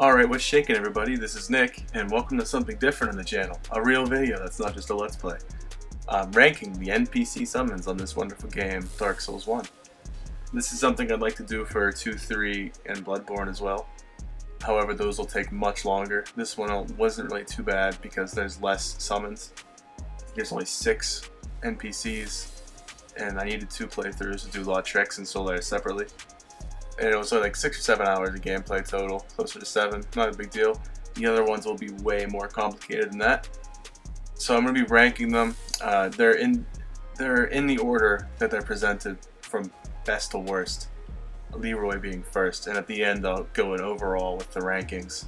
Alright, what's shaking everybody? This is Nick, and welcome to something different on the channel. A real video that's not just a Let's Play. I'm ranking the NPC summons on this wonderful game, Dark Souls 1. This is something I'd like to do for 2, 3, and Bloodborne as well. However, those will take much longer. This one wasn't really too bad because there's less summons. There's only 6 NPCs, and I needed 2 playthroughs to do a lot of tricks and Solaire separately. And it was like 6 or 7 hours of gameplay total, closer to 7, not a big deal. The other ones will be way more complicated than that. So I'm going to be ranking them. They're in the order that they're presented from best to worst. Leroy being first, and at the end I'll go in overall with the rankings.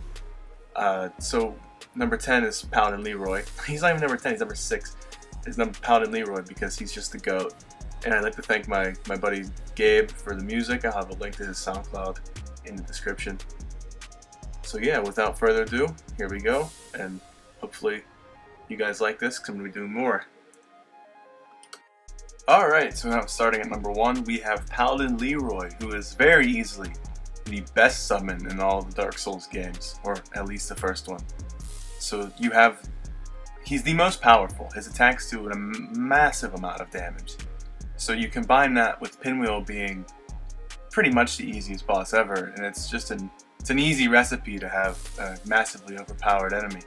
So number 10 is Paladin Leroy. He's not even number 10, he's number 6. It's number Paladin Leroy because he's just the GOAT. And I'd like to thank my buddy Gabe for the music. I'll have a link to his SoundCloud in the description. So yeah, without further ado, here we go. And hopefully you guys like this because I'm going to be doing more. Alright, so now starting at number 1, we have Paladin Leroy, who is very easily the best summon in all the Dark Souls games, or at least the first one. So he's the most powerful. His attacks do a massive amount of damage. So you combine that with Pinwheel being pretty much the easiest boss ever, and it's an easy recipe to have a massively overpowered enemy.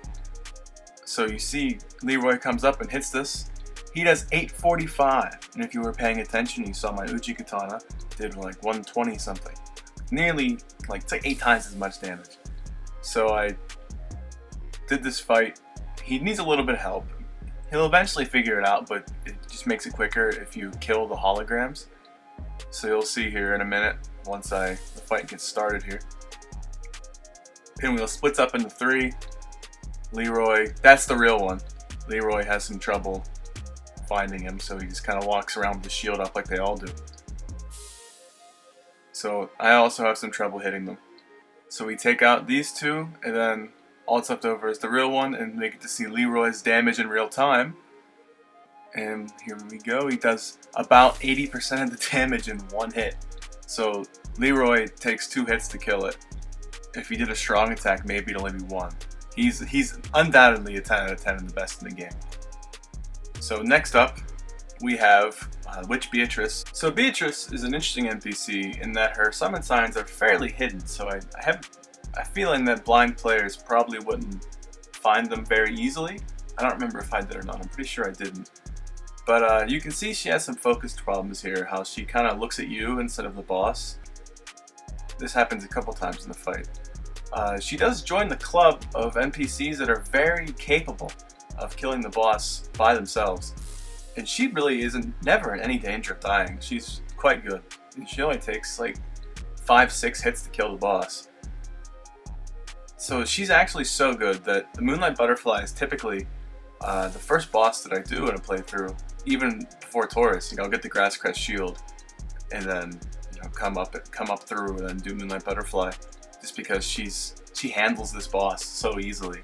So you see Leroy comes up and hits this. He does 845, and if you were paying attention, you saw my Uchi Katana did like 120 something. Nearly, it's like 8 times as much damage. So I did this fight. He needs a little bit of help. He'll eventually figure it out, but it just makes it quicker if you kill the holograms. So you'll see here in a minute, once the fight gets started here. Pinwheel splits up into 3. Leroy, that's the real one. Leroy has some trouble finding him, so he just kind of walks around with the shield up like they all do. So I also have some trouble hitting them. So we take out these 2, and then all that's left over is the real one, and we get to see Leroy's damage in real time. And here we go, he does about 80% of the damage in 1 hit. So Leroy takes 2 hits to kill it. If he did a strong attack, maybe it'd only be 1. He's undoubtedly a 10 out of 10 and the best in the game. So next up, we have Witch Beatrice. So Beatrice is an interesting NPC in that her summon signs are fairly hidden, so I have a feeling that blind players probably wouldn't find them very easily. I don't remember if I did or not, I'm pretty sure I didn't. But you can see she has some focused problems here, how she kind of looks at you instead of the boss. This happens a couple times in the fight. She does join the club of NPCs that are very capable of killing the boss by themselves. And she really isn't never in any danger of dying. She's quite good. And she only takes like 5-6 hits to kill the boss. So she's actually so good that the Moonlight Butterfly is typically the first boss that I do in a playthrough, even before Taurus. I'll get the Grass Crest Shield and then come up through and then do Moonlight Butterfly, just because she handles this boss so easily.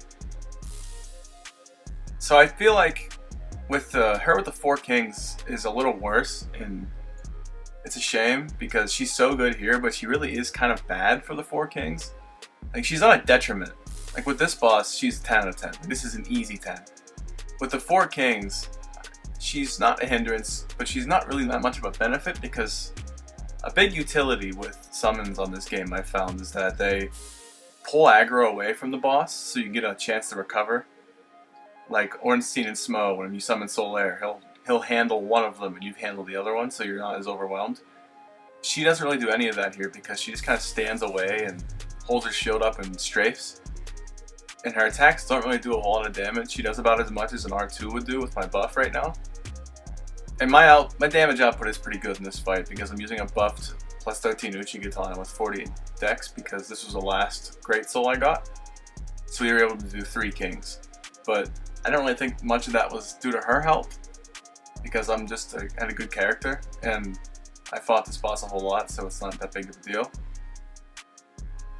So I feel like with her with the 4 Kings is a little worse, and it's a shame because she's so good here, but she really is kind of bad for the 4 Kings. Like, she's not a detriment. Like, with this boss, she's a 10 out of 10. This is an easy 10. With the 4 Kings, she's not a hindrance, but she's not really that much of a benefit, because a big utility with summons on this game I've found is that they pull aggro away from the boss, so you get a chance to recover. Like Ornstein and Smo, when you summon Solaire, he'll handle one of them and you've handled the other one, so you're not as overwhelmed. She doesn't really do any of that here because she just kind of stands away and holds her shield up and strafes. And her attacks don't really do a whole lot of damage. She does about as much as an R2 would do with my buff right now. And my damage output is pretty good in this fight because I'm using a buffed plus 13 Uchi Katana with 40 dex, because this was the last Great Soul I got. So we were able to do 3 Kings. But I don't really think much of that was due to her help, because I'm just had a good character, and I fought this boss a whole lot, so it's not that big of a deal.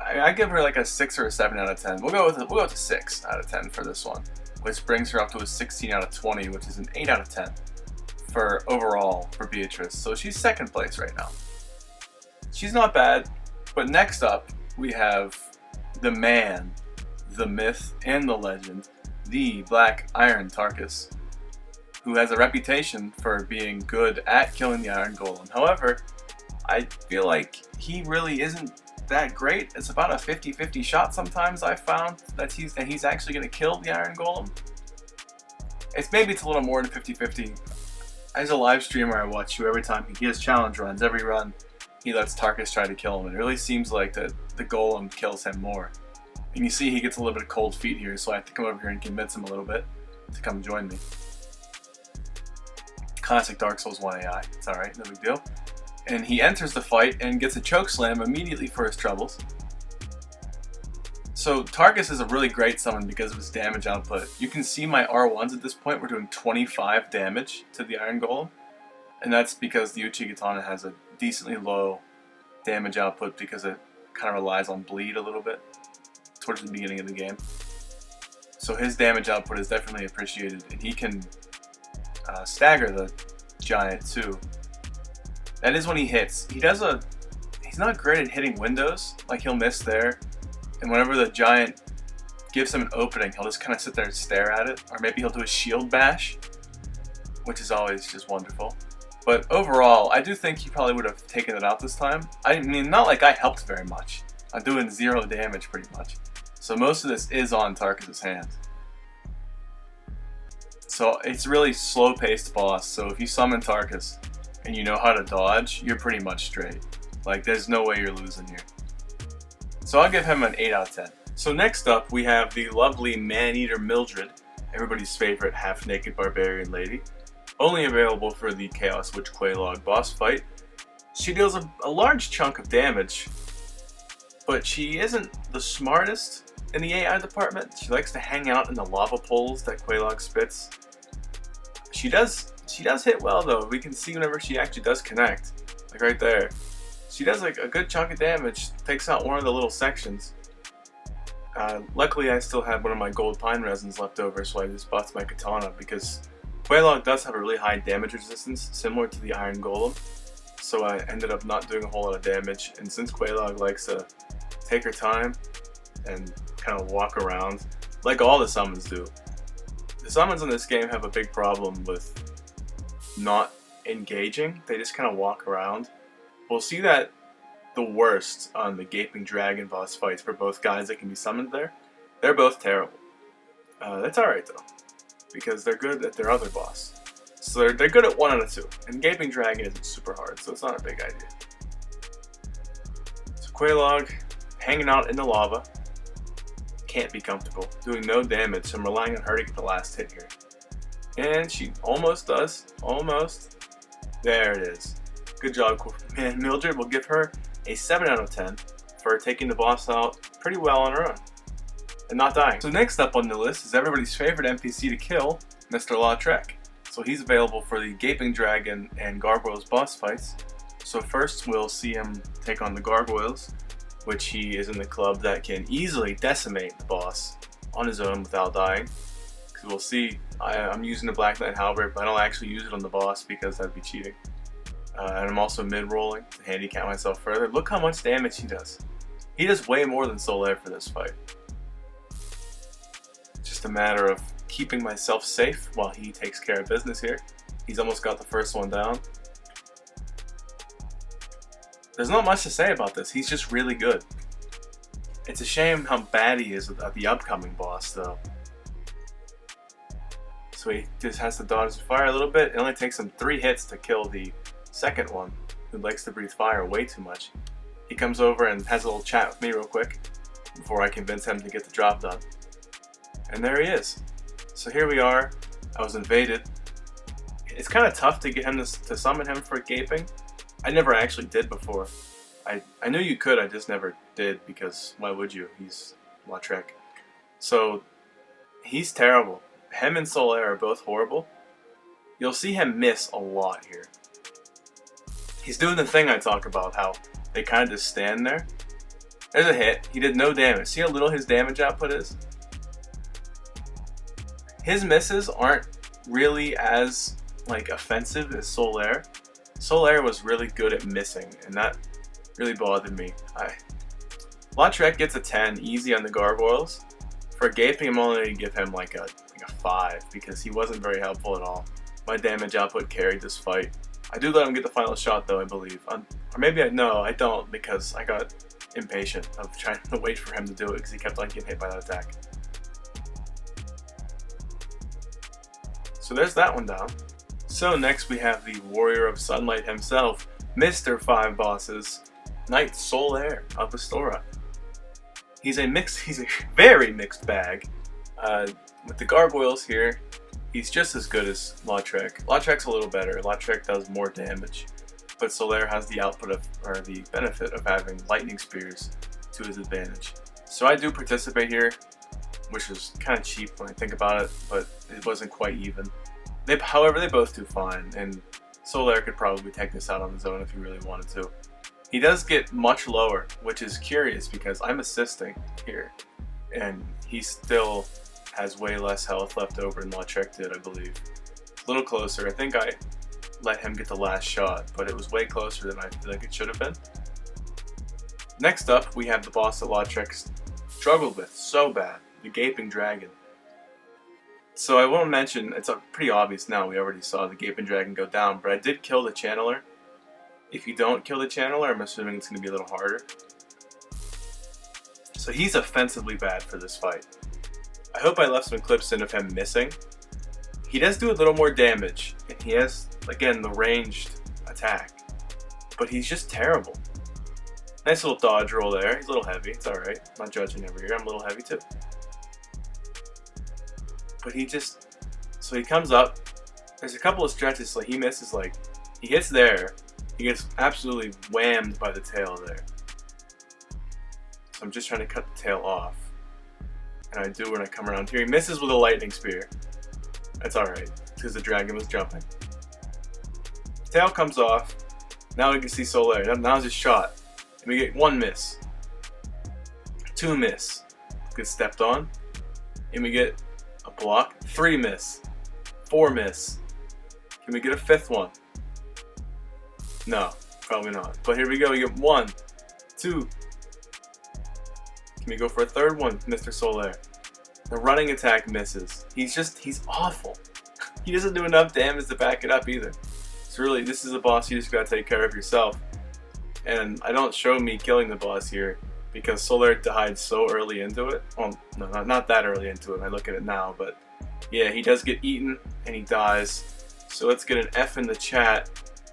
I give her like a 6 or a 7 out of 10. We'll go with a 6 out of 10 for this one, which brings her up to a 16 out of 20, which is an 8 out of 10 for overall for Beatrice. So she's 2nd place right now. She's not bad, but next up we have the man, the myth, and the legend, the Black Iron Targus, who has a reputation for being good at killing the Iron Golem. However, I feel like he really isn't that great. It's about a 50-50 shot sometimes. I found that he's actually going to kill the Iron Golem. Maybe it's a little more than 50-50. As a live streamer I watch who every time he has challenge runs, every run he lets Targus try to kill him. It really seems like that the Golem kills him more. And you see he gets a little bit of cold feet here, so I have to come over here and convince him a little bit to come join me. Classic Dark Souls 1 AI. It's alright, no big deal. And he enters the fight and gets a choke slam immediately for his troubles. So Targus is a really great summon because of his damage output. You can see my R1s at this point, we're doing 25 damage to the Iron Golem. And that's because the Uchigatana has a decently low damage output because it kind of relies on bleed a little bit towards the beginning of the game. So his damage output is definitely appreciated, and he can stagger the giant too. That is when he hits. He's not great at hitting windows, like he'll miss there. And whenever the giant gives him an opening, he'll just kind of sit there and stare at it. Or maybe he'll do a shield bash, which is always just wonderful. But overall, I do think he probably would have taken it out this time. I mean, not like I helped very much. I'm doing 0 damage pretty much. So most of this is on Targus' hands. So it's really slow-paced boss. So if you summon Targus and you know how to dodge, you're pretty much straight. Like, there's no way you're losing here. So I'll give him an 8 out of 10. So next up, we have the lovely Maneater Mildred, everybody's favorite half-naked barbarian lady. Only available for the Chaos Witch Quelaag boss fight. She deals a large chunk of damage, but she isn't the smartest in the AI department. She likes to hang out in the lava pools that Quelaag spits. She does hit well though. We can see whenever she actually does connect, like right there. She does like a good chunk of damage, takes out one of the little sections. Luckily I still had one of my gold pine resins left over, so I just bought my katana because Quelaag does have a really high damage resistance, similar to the Iron Golem. So I ended up not doing a whole lot of damage, and since Quelaag likes to take her time and kind of walk around, like all the summons do. The summons in this game have a big problem with not engaging, they just kind of walk around. We'll see that the worst on the Gaping Dragon boss fights for both guys that can be summoned there. They're both terrible. That's alright though, because they're good at their other boss. So they're good at 1 out of 2, and Gaping Dragon isn't super hard, so it's not a big idea. So Quelaag, hanging out in the lava, can't be comfortable, doing no damage, so I'm relying on her to get the last hit here. And she almost does, almost. There it is. Good job, man. Mildred. Will give her a 7 out of 10 for taking the boss out pretty well on her own and not dying. So next up on the list is everybody's favorite NPC to kill, Mr. Lautrec. So he's available for the Gaping Dragon and Gargoyles boss fights. So first we'll see him take on the Gargoyles, which he is in the club that can easily decimate the boss on his own without dying. Because we'll see, I'm using the Black Knight Halberd, but I don't actually use it on the boss because that'd be cheating. And I'm also mid-rolling to handicap myself further. Look how much damage he does. He does way more than Solaire for this fight. It's just a matter of keeping myself safe while he takes care of business here. He's almost got the first one down. There's not much to say about this. He's just really good. It's a shame how bad he is at the upcoming boss, though. So he just has to dodge the fire a little bit. It only takes him 3 hits to kill the second one, who likes to breathe fire way too much. He comes over and has a little chat with me real quick before I convince him to get the job done. And there he is. So here we are. I was invaded. It's kind of tough to get him to summon him for Gaping. I never actually did before. I knew you could, I just never did because why would you? He's Lautrec. So he's terrible. Him and Solaire are both horrible. You'll see him miss a lot here. He's doing the thing I talk about, how they kind of just stand there. There's a hit. He did no damage. See how little his damage output is? His misses aren't really as offensive as Solaire. Solaire was really good at missing, and that really bothered me. Lautrec gets a 10 easy on the gargoyles. For gaping, I'm only going to give him like a 5 because he wasn't very helpful at all. My damage output carried this fight. I do let him get the final shot though, I believe. Or maybe no, I don't, because I got impatient of trying to wait for him to do it because he kept on getting hit by that attack. So there's that one down. So next we have the Warrior of Sunlight himself, Mr. 5 Bosses, Knight Solaire of Astora. He's a very mixed bag. With the gargoyles here, he's just as good as Lautrec. Lautrec's a little better. Lautrec does more damage, but Solaire has the the benefit of having lightning spears to his advantage. So I do participate here, which is kind of cheap when I think about it, but it wasn't quite even. However, they both do fine, and Solaire could probably take this out on his own if he really wanted to. He does get much lower, which is curious because I'm assisting here, and he still has way less health left over than Lautrec did, I believe. It's a little closer. I think I let him get the last shot, but it was way closer than I feel like it should have been. Next up, we have the boss that Lautrec struggled with so bad, the Gaping Dragon. So I won't mention, it's pretty obvious now, we already saw the Gaping Dragon go down, but I did kill the Channeler. If you don't kill the Channeler, I'm assuming it's going to be a little harder. So he's offensively bad for this fight. I hope I left some clips in of him missing. He does do a little more damage, and he has, again, the ranged attack. But he's just terrible. Nice little dodge roll there. He's a little heavy. It's alright. I'm not judging over here. I'm a little heavy too. But so he comes up. There's a couple of stretches, like he misses, like, he hits there. He gets absolutely whammed by the tail there. So I'm just trying to cut the tail off. And I do when I come around here. He misses with a lightning spear. That's alright, because the dragon was jumping. Tail comes off. Now we can see Solaire. Now it's just shot. And we get 1 miss. 2 miss. Gets stepped on. And we get a block. 3 miss. 4 miss. Can we get a 5th one? No, probably not. But here we go. We get 1, 2. Can we go for a 3rd one, Mr. Solaire? The running attack misses. He's awful. He doesn't do enough damage to back it up either. It's really, this is a boss you just gotta take care of yourself. And I don't show me killing the boss here because Solaire died so early into it. Well, no, not that early into it. I look at it now, but yeah, he does get eaten and he dies. So let's get an F in the chat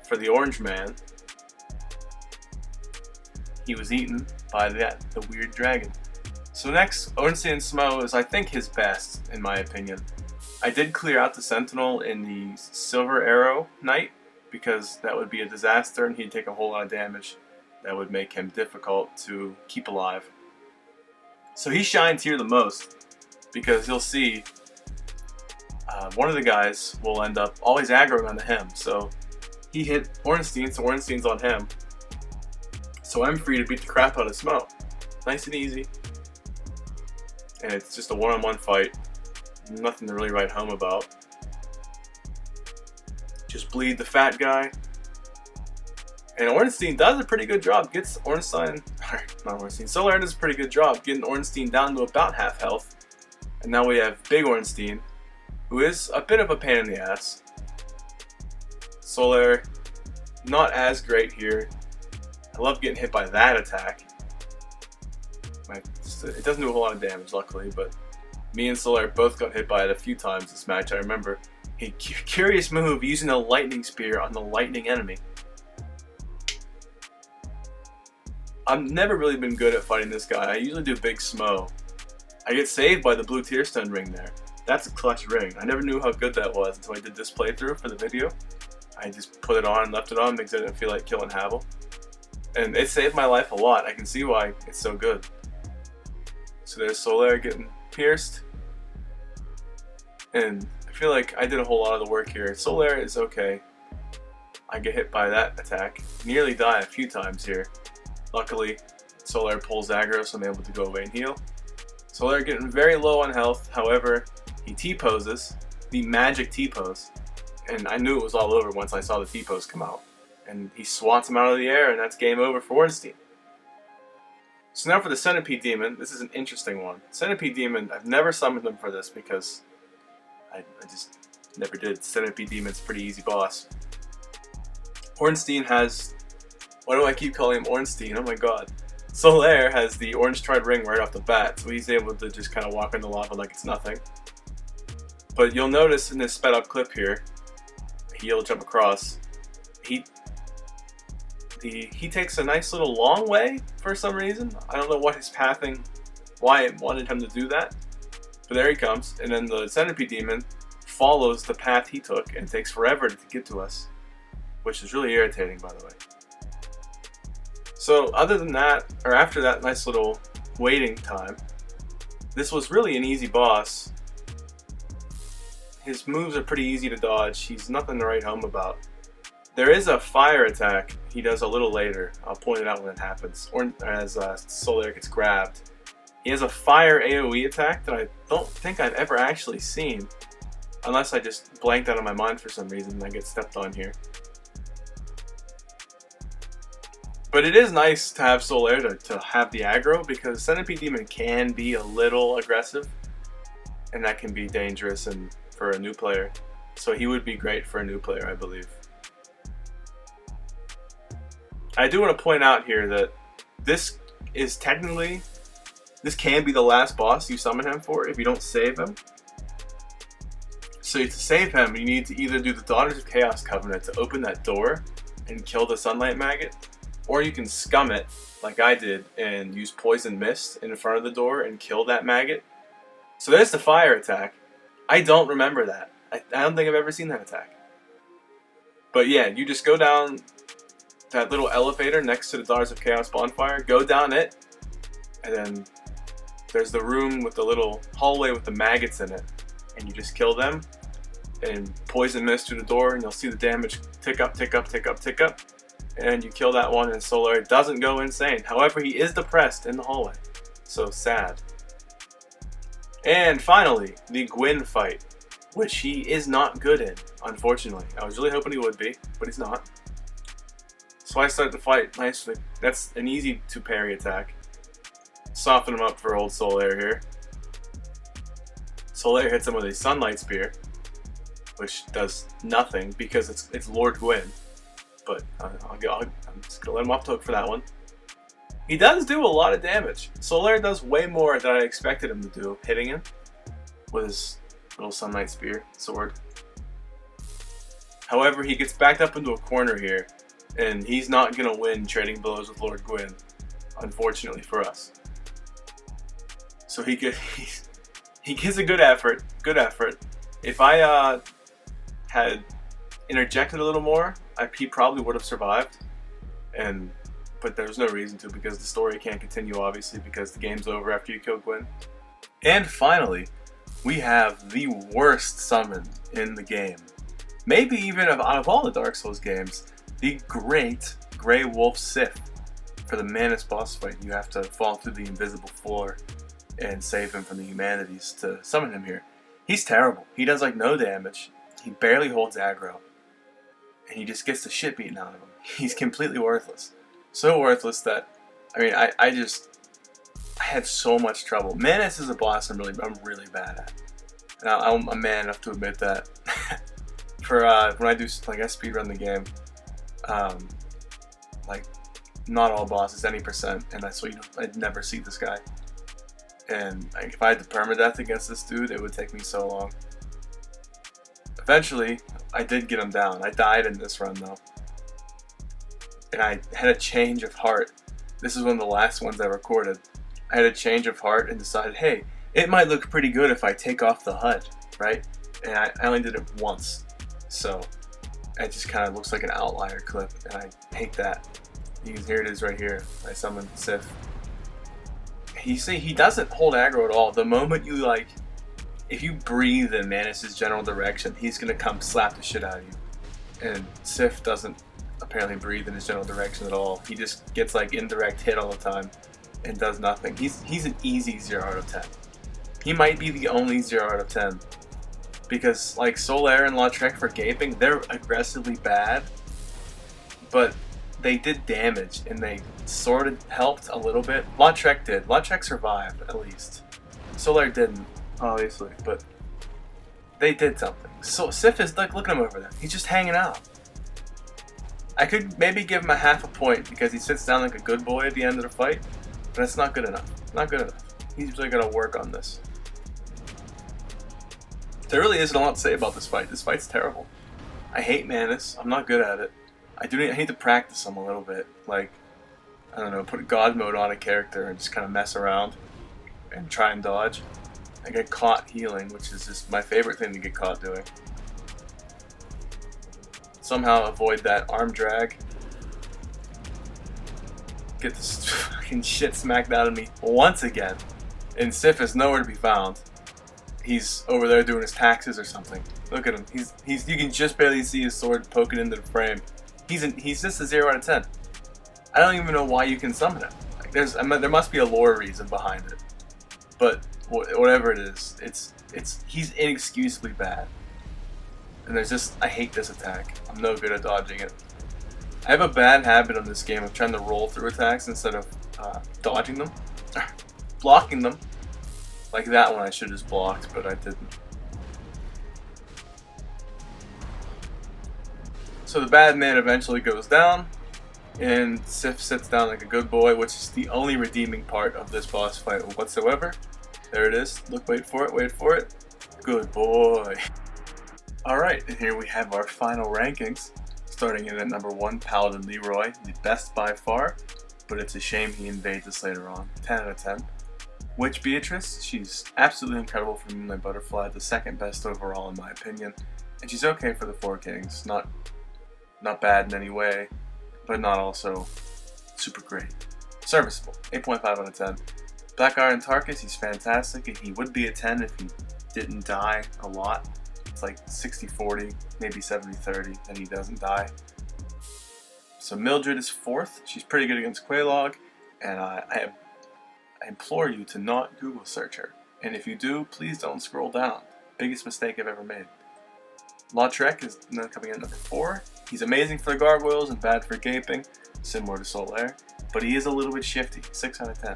for the Orange Man. He was eaten by the weird dragon. So next, Ornstein Smo is, I think, his best, in my opinion. I did clear out the Sentinel in the Silver Arrow Knight, because that would be a disaster and he'd take a whole lot of damage. That would make him difficult to keep alive. So he shines here the most, because you'll see one of the guys will end up always aggroing onto him. So he hit Ornstein, so Ornstein's on him. So I'm free to beat the crap out of Smo. Nice and easy. And it's just a one-on-one fight. Nothing to really write home about. Just bleed the fat guy. And Ornstein does a pretty good job. Solaire does a pretty good job getting Ornstein down to about half health. And now we have Big Ornstein, who is a bit of a pain in the ass. Solaire, not as great here. I love getting hit by that attack. It doesn't do a whole lot of damage, luckily, but me and Solaire both got hit by it a few times this match. I remember a curious move using a lightning spear on the lightning enemy. I've never really been good at fighting this guy. I usually do Big Smo. I get saved by the blue Tearstone ring there. That's a clutch ring. I never knew how good that was until I did this playthrough for the video. I just put it on and left it on because I didn't feel like killing Havel. And it saved my life a lot. I can see why it's so good. So there's Solaire getting pierced. And I feel like I did a whole lot of the work here. Solaire is okay. I get hit by that attack. Nearly die a few times here. Luckily, Solaire pulls aggro, so I'm able to go away and heal. Solaire getting very low on health. However, he T-poses. The magic T-pose. And I knew it was all over once I saw the T-pose come out. And he swats him out of the air, and that's game over for Ornstein. So now for the Centipede Demon, this is an interesting one. Centipede Demon, I've never summoned them for this because I just never did. Centipede Demon's a pretty easy boss. Ornstein has... Why do I keep calling him Ornstein? Oh my god. Solaire has the orange tried ring right off the bat, so he's able to just kind of walk in the lava like it's nothing. But you'll notice in this sped up clip here, he'll jump across. He takes a nice little long way for some reason. I don't know what his pathing, why it wanted him to do that. But there he comes, and then the Centipede Demon follows the path he took and takes forever to get to us, which is really irritating, by the way. So other than that, or after that nice little waiting time, this was really an easy boss. His moves are pretty easy to dodge. He's nothing to write home about. There is a fire attack he does a little later. I'll point it out when it happens, or as Solaire gets grabbed. He has a fire AoE attack that I don't think I've ever actually seen, unless I just blanked out of my mind for some reason and I get stepped on here. But it is nice to have Solaire to have the aggro, because Centipede Demon can be a little aggressive, and that can be dangerous and for a new player. So he would be great for a new player, I believe. I do want to point out here that this is technically, this can be the last boss you summon him for if you don't save him. So to save him, you need to either do the Daughters of Chaos Covenant to open that door and kill the Sunlight Maggot, or you can scum it like I did and use Poison Mist in front of the door and kill that maggot. So there's the fire attack. I don't remember that. I don't think I've ever seen that attack. But yeah, you just go down that little elevator next to the Daughters of Chaos bonfire, go down it, and then there's the room with the little hallway with the maggots in it, and you just kill them, and Poison Mist through the door, and you'll see the damage tick up, tick up, tick up, tick up, and you kill that one, and Solaire doesn't go insane. However, he is depressed in the hallway, so sad. And finally, the Gwyn fight, which he is not good in, unfortunately. I was really hoping he would be, but he's not. So I start the fight nicely. That's an easy to parry attack. Soften him up for old Solaire here. Solaire hits him with a Sunlight Spear, which does nothing because it's Lord Gwyn. But I'm just gonna let him off the hook for that one. He does do a lot of damage. Solaire does way more than I expected him to do, hitting him with his little Sunlight Spear sword. However, he gets backed up into a corner here, and he's not gonna win trading blows with Lord Gwyn, unfortunately for us. So he gives a good effort. If I had interjected a little more, he probably would have survived. But there's no reason to, because the story can't continue, obviously, because the game's over after you kill Gwyn. And finally, we have the worst summon in the game. Maybe even out of all the Dark Souls games, the great Grey Wolf Sith. For the Manus boss fight, you have to fall through the invisible floor and save him from the humanities to summon him here. He's terrible. He does like no damage. He barely holds aggro. And he just gets the shit beaten out of him. He's completely worthless. So worthless that, I mean, I had so much trouble. Manus is a boss I'm really bad at. And I'm a man enough to admit that. For when I do, like, I speedrun the game, like, not all bosses, any percent, and I'd never see this guy. And like, if I had to permadeath against this dude, it would take me so long. Eventually, I did get him down. I died in this run though. And I had a change of heart. This is one of the last ones I recorded. I had a change of heart and decided, hey, it might look pretty good if I take off the HUD, right? And I only did it once. So it just kind of looks like an outlier clip, and I hate that. Here it is right here. I summoned Sif. He doesn't hold aggro at all. The moment you if you breathe in Manus' general direction, he's gonna come slap the shit out of you. And Sif doesn't apparently breathe in his general direction at all. He just gets like indirect hit all the time and does nothing. He's an easy 0 out of 10. He might be the only 0 out of 10. Because like Solaire and Lautrec for gaping, they're aggressively bad. But they did damage, and they sort of helped a little bit. Lautrec did. Lautrec survived, at least. Solaire didn't, obviously, but they did something. So Sif is, like, look at him over there. He's just hanging out. I could maybe give him a half a point because he sits down like a good boy at the end of the fight, but that's not good enough. Not good enough. He's really got to work on this. There really isn't a lot to say about this fight. This fight's terrible. I hate Manus. I'm not good at it. I need to practice him a little bit. Like, I don't know, put God mode on a character and just kind of mess around and try and dodge. I get caught healing, which is just my favorite thing to get caught doing. Somehow avoid that arm drag. Get this fucking shit smacked out of me once again. And Sif is nowhere to be found. He's over there doing his taxes or something. Look at him. He's you can just barely see his sword poking into the frame. He's just a 0 out of 10. I don't even know why you can summon him. Like there must be a lore reason behind it. But whatever it is, he's inexcusably bad. And I hate this attack. I'm no good at dodging it. I have a bad habit on this game of trying to roll through attacks instead of dodging them. Blocking them. Like that one I should have just blocked, but I didn't. So the bad man eventually goes down, and Sif sits down like a good boy, which is the only redeeming part of this boss fight whatsoever. There it is. Look, wait for it, wait for it. Good boy. Alright, and here we have our final rankings. Starting in at number 1, Paladin Leroy, the best by far, but it's a shame he invades us later on. 10 out of 10. Witch Beatrice, she's absolutely incredible for Moonlight Butterfly, the second best overall in my opinion. And she's okay for the Four Kings, not bad in any way, but not also super great. Serviceable, 8.5 out of 10. Black Iron Targus, he's fantastic, and he would be a 10 if he didn't die a lot. It's like 60-40, maybe 70-30, and he doesn't die. So Mildred is 4th. She's pretty good against Quelaag, and I implore you to not Google search her. And if you do, please don't scroll down. Biggest mistake I've ever made. Lautrec is coming in at number 4. He's amazing for the gargoyles and bad for gaping, similar to Solaire, but he is a little bit shifty, 6 out of 10.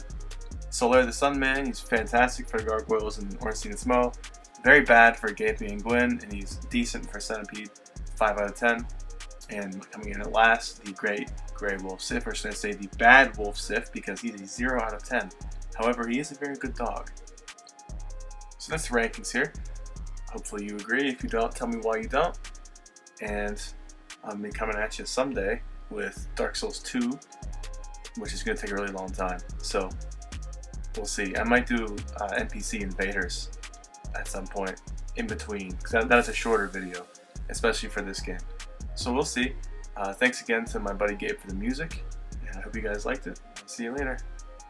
Solaire the Sun Man, he's fantastic for the gargoyles and Ornstein and Smo, very bad for gaping and Gwyn, and he's decent for Centipede, 5 out of 10. And coming in at last, the great Grey Wolf Sif, or should I say the Bad Wolf Sif, because he's a 0 out of 10. However, he is a very good dog. So that's the rankings here. Hopefully you agree. If you don't, tell me why you don't. And I'll be coming at you someday with Dark Souls 2, which is going to take a really long time. So we'll see. I might do NPC invaders at some point in between, because that is a shorter video, especially for this game. So we'll see. Thanks again to my buddy Gabe for the music, and I hope you guys liked it. See you later.